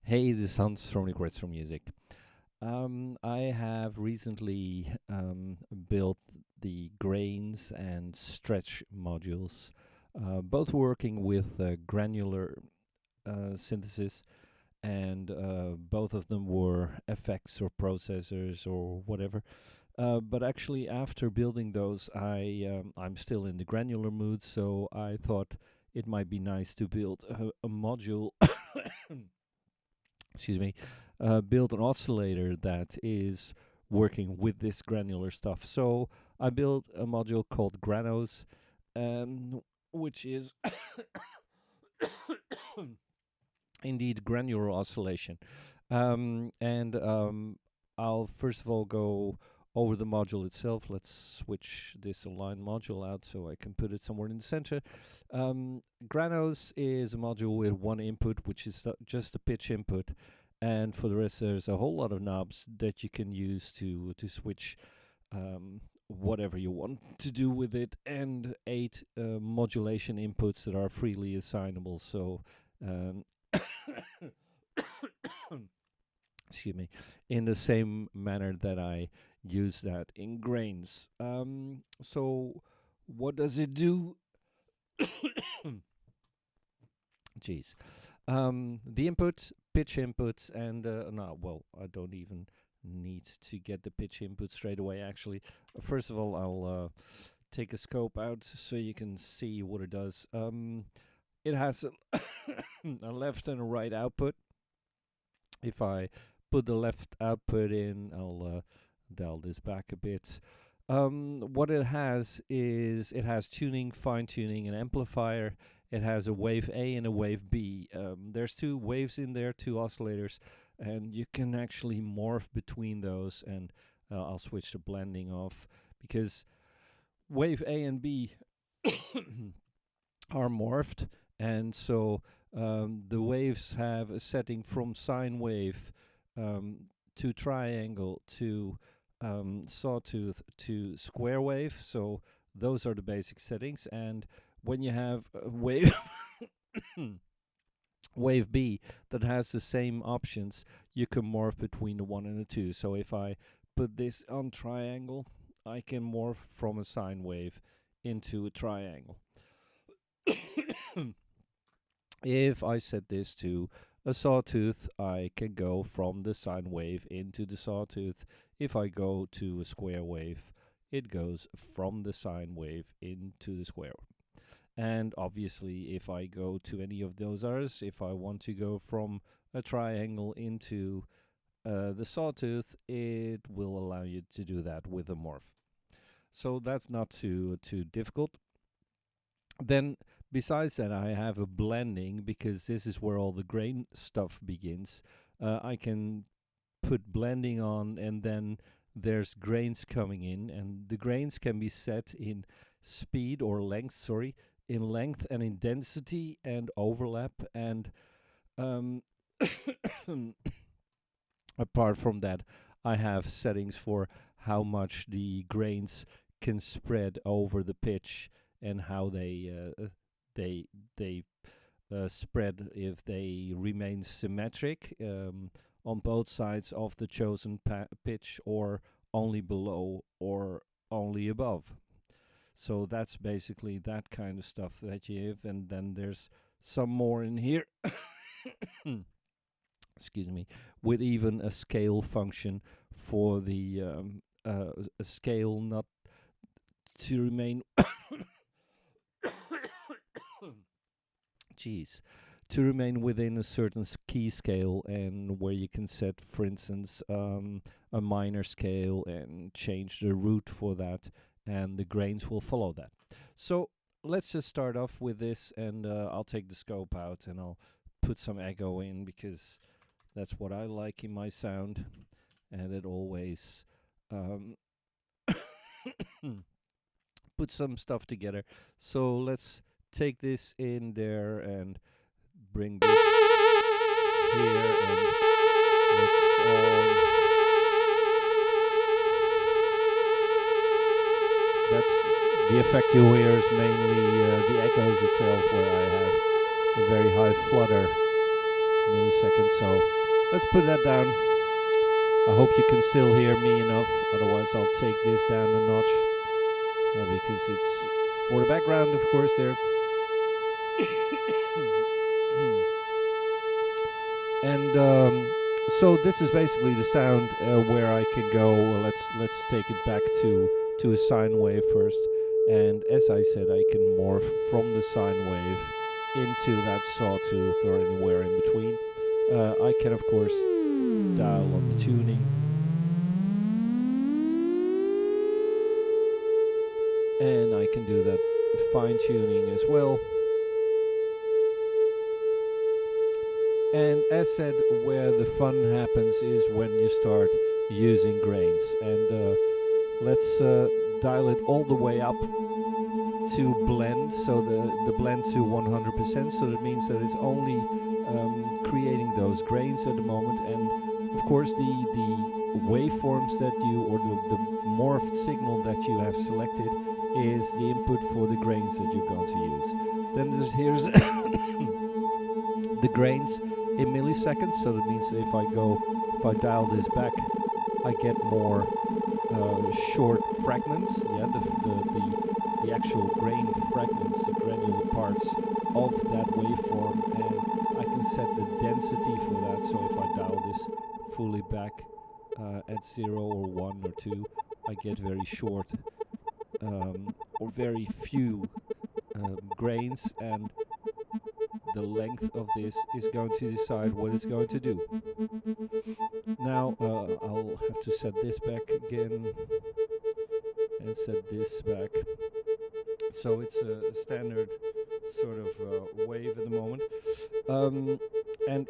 Hey, this is Hans from Requests for Music. I have recently built the grains and stretch modules, both working with granular synthesis, and both of them were effects or processors or whatever. But actually, after building those, I'm still in the granular mood, so I thought it might be nice to build a module. Excuse me, build an oscillator that is working with this granular stuff. So I built a module called Granoz, which is indeed granular oscillation. And I'll first of all go over the module itself. Let's switch this align module out so I can put it somewhere in the center. Granoz is a module with one input, which is just a pitch input, and for the rest there's a whole lot of knobs that you can use to switch whatever you want to do with it, and 8 modulation inputs that are freely assignable. So excuse me, in the same manner that I use that in grains. So what does it do? Jeez. The input, pitch inputs, and no, well, I don't even need to get the pitch input straight away. Actually, first of all, I'll take a scope out so you can see what it does. It has a left and a right output. If I put the left output in, I'll dial this back a bit. What it has is it has tuning, fine tuning, and amplifier. It has a wave A and a wave B. There's 2 waves in there, 2 oscillators, and you can actually morph between those. And I'll switch the blending off because wave A and B are morphed, and so the waves have a setting from sine wave to triangle to sawtooth to square wave. So those are the basic settings. And when you have a wave wave B that has the same options, you can morph between the 1 and the 2. So if I put this on triangle, I can morph from a sine wave into a triangle. If I set this to a sawtooth, I can go from the sine wave into the sawtooth. If I go to a square wave, it goes from the sine wave into the square. And obviously, if I go to any of those others, if I want to go from a triangle into the sawtooth, it will allow you to do that with a morph. So that's not too difficult. Then besides that, I have a blending, because this is where all the grain stuff begins. I can put blending on, and then there's grains coming in, and the grains can be set in speed or length, sorry, in length and in density and overlap. And apart from that, I have settings for how much the grains can spread over the pitch, and how they spread if they remain symmetric on both sides of the chosen pitch, or only below or only above. So that's basically that kind of stuff that you have. And then there's some more in here excuse me, with even a scale function for the a scale not to remain Jeez. To remain within a certain key scale, and where you can set, for instance, a minor scale and change the root for that, and the grains will follow that. So let's just start off with this, and I'll take the scope out and I'll put some echo in, because that's what I like in my sound, and it always put some stuff together. So let's take this in there and bring this here, and let's that's the effect you hear is mainly the echoes itself, where I have a very high flutter millisecond. So Let's put that down. I hope you can still hear me enough, otherwise I'll take this down a notch, because it's for the background, of course, there. And so this is basically the sound where I can go. Let's take it back to a sine wave first, and as I said, I can morph from the sine wave into that sawtooth or anywhere in between. I can of course dial on the tuning, and I can do that fine tuning as well. And as said, where the fun happens is when you start using grains. And let's dial it all the way up to blend, so the blend to 100%. So that means that it's only creating those grains at the moment. And of course, the waveforms that you, or the morphed signal that you have selected, is the input for the grains that you're going to use. Then here's the grains in milliseconds, so that means that if I dial this back, I get more short fragments. Yeah, the actual grain fragments, the granular parts of that waveform, and I can set the density for that. So if I dial this fully back at 0 or 1 or 2, I get very short or very few grains, and the length of this is going to decide what it's going to do. Now I'll have to set this back again and set this back. So it's a standard sort of wave at the moment. And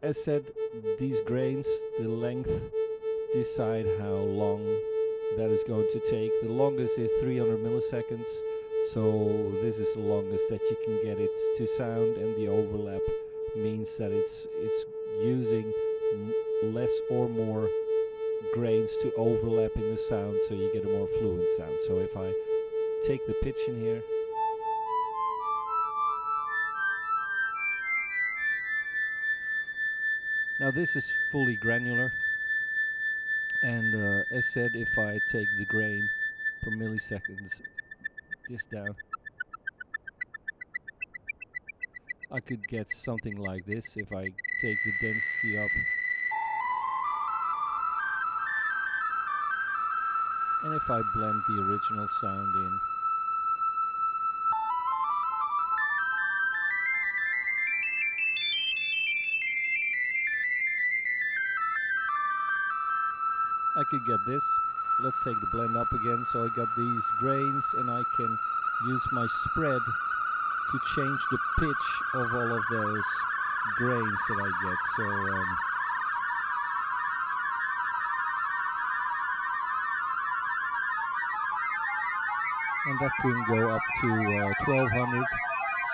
as said, these grains, the length decide how long that is going to take. The longest is 300 milliseconds. So this is the longest that you can get it to sound, and the overlap means that it's using less or more grains to overlap in the sound, so you get a more fluent sound. So if I take the pitch in here, now this is fully granular, and as said, if I take the grain per milliseconds this down, I could get something like this if I take the density up. And if I blend the original sound in, I could get this. Let's take the blend up again. So I got these grains, and I can use my spread to change the pitch of all of those grains that I get. So and that can go up to 1200,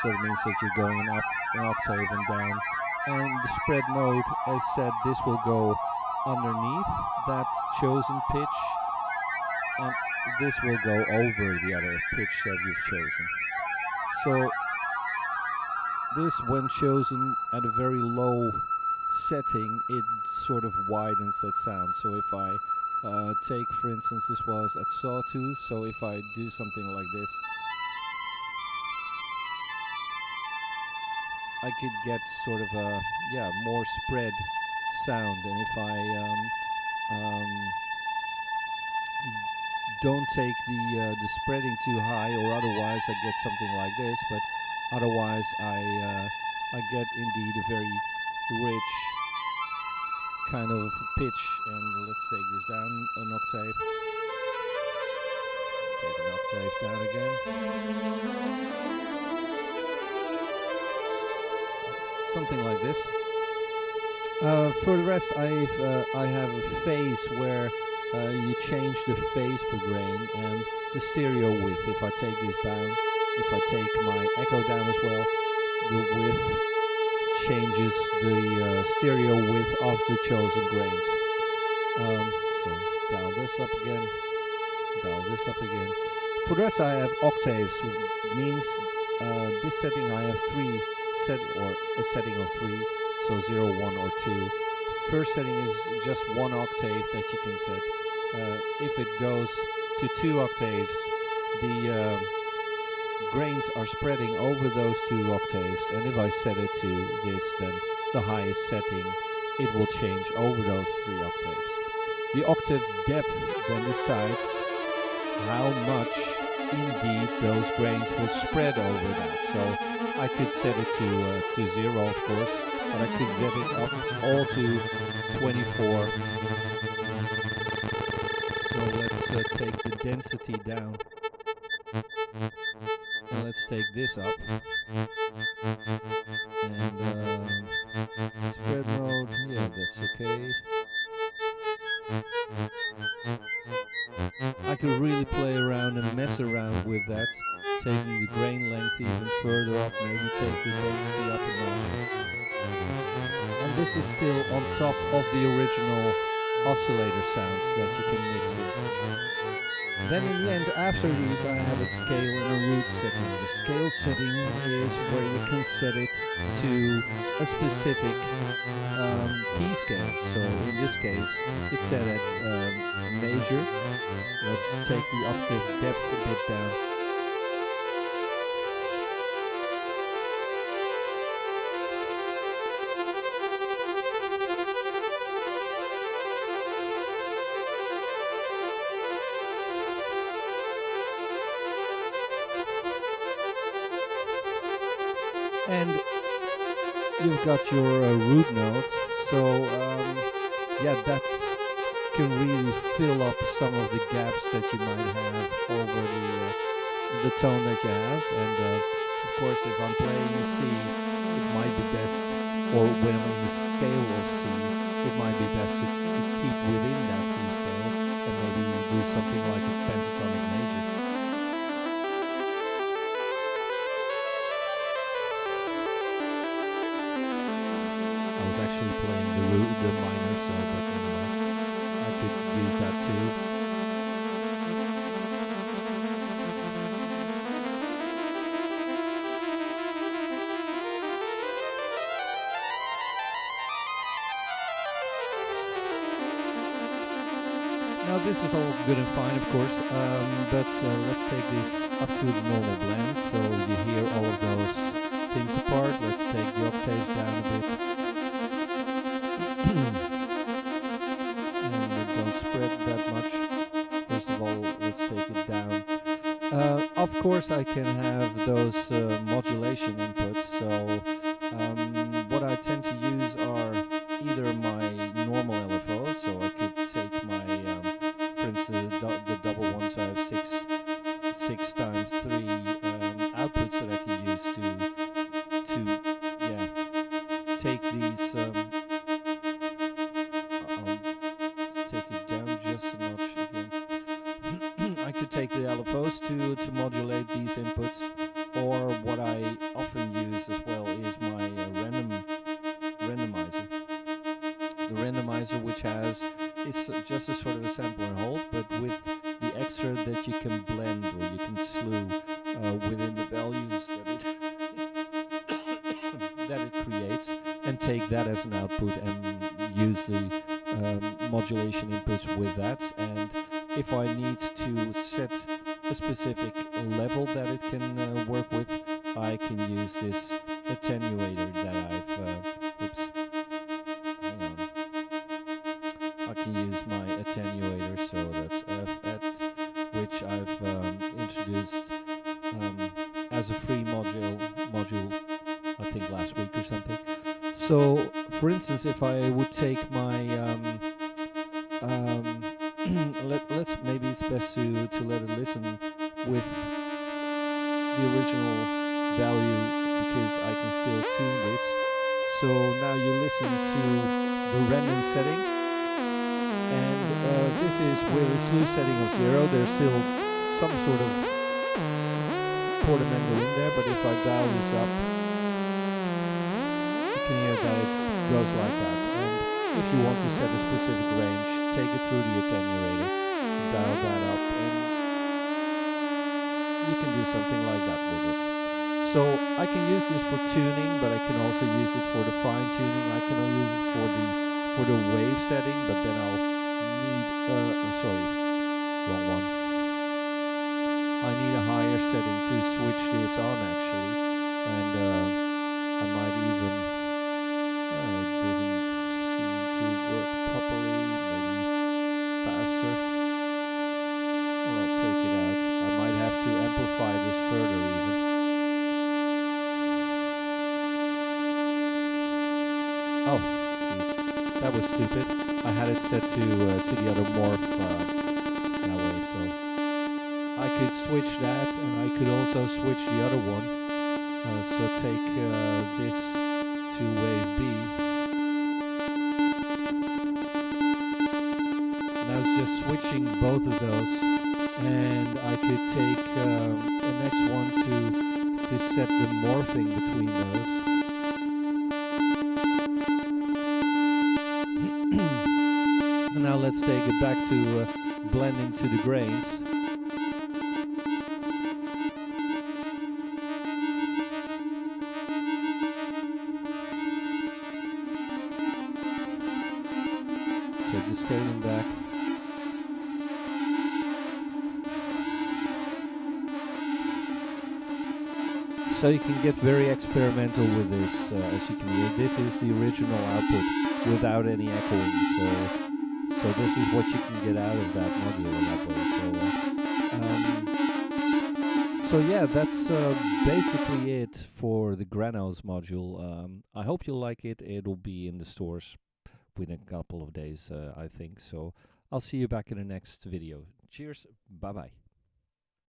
so it means that you're going up an octave and down. And the spread mode, as said, this will go underneath that chosen pitch, and this will go over the other pitch that you've chosen. So this, when chosen at a very low setting, it sort of widens that sound. So if I take, for instance, this was at sawtooth, so if I do something like this, I could get sort of a more spread sound. And if I don't take the spreading too high, or otherwise I get something like this, but otherwise I get indeed a very rich kind of pitch. And let's take this down an octave. Take an octave down again. Something like this. For the rest, I have a phase where you change the phase per grain, and the stereo width. If I take this down, if I take my echo down as well, the width changes the stereo width of the chosen grains. So dial this up again, dial this up again. For the rest, I have octaves, which means this setting I have a setting of 3, so 0, 1 or 2 first setting is just 1 octave that you can set. If it goes to 2 octaves, the grains are spreading over those 2 octaves, and if I set it to this, then the highest setting, it will change over those 3 octaves. The octave depth then decides how much indeed those grains will spread over that. So I could set it to 0, of course, but I could set it up all to 24. So let's take the density down. And let's take this up. And spread mode, yeah, that's okay. I could really play around and mess around with that, taking the grain length even further up, maybe take the density up a notch. And this is still on top of the original oscillator sounds that you can mix in. Then in the end, after these, I have a scale and a root setting. The scale setting is where you can set it to a specific key scale. So in this case, it's set at major. Let's take the octave depth a bit down. And you've got your root notes, so yeah, that can really fill up some of the gaps that you might have over the tone that you have. And of course, if I'm playing a C, it might be best, or when I'm in the scale of C, it might be best to keep within that C scale and maybe do something like a pentatonic major. Actually playing the minor, so but anyway, I could use that too. Now this is all good and fine, of course, but let's take this up to the normal blend, so you hear all of those things apart. Let's take the octaves down a bit. And don't spread that much. First of all, let's take it down. Of course, I can have those modulation inputs. So what I tend to use are either my normal LFOs. So I could take my, for instance, the double one. So I have six times 3 outputs that I can use to take these. Take the LFOs to modulate these inputs, or what I often use as well is my randomizer. The randomizer, which is just a sort of a sample and hold, but with the extra that you can blend or you can slew within the values that it creates, and take that as an output and use the modulation inputs with that. And if I need to set a specific level that it can work with, I can use this attenuator that I've, hang on. I can use my attenuator, so that's FET, which I've introduced as a free module, I think last week or something. So, for instance, if I would take my let's maybe it's best to let it listen with the original value, because I can still tune this. So now you listen to the random setting, and this is with a slew setting of 0. There's still some sort of portamento in there, but if I dial this up, you can hear that it goes like that. And if you want to set a specific range, take it through the attenuator, dial that up, and you can do something like that with it. So I can use this for tuning, but I can also use it for the fine tuning. I can use it for for the wave setting, but then I'll need, sorry, wrong one. I need a higher setting to switch this on actually, and I might even, it doesn't seem to work properly, maybe faster. Well, I'll take it out. I might have to amplify this further even. Oh, jeez, that was stupid. I had it set to the other morph that way, so I could switch that, and I could also switch the other one. So take this to wave B. Now it's just switching both of those, and I could take the next one to set the morphing between those. Now let's take it back to blending to the grains. Take the scaling back. So you can get very experimental with this, as you can hear. This is the original output without any echoing, so this is what you can get out of that module in that way. So yeah, that's basically it for the Granoz module. I hope you like it. It'll be in the stores within a couple of days, I think. So I'll see you back in the next video. Cheers. Bye-bye.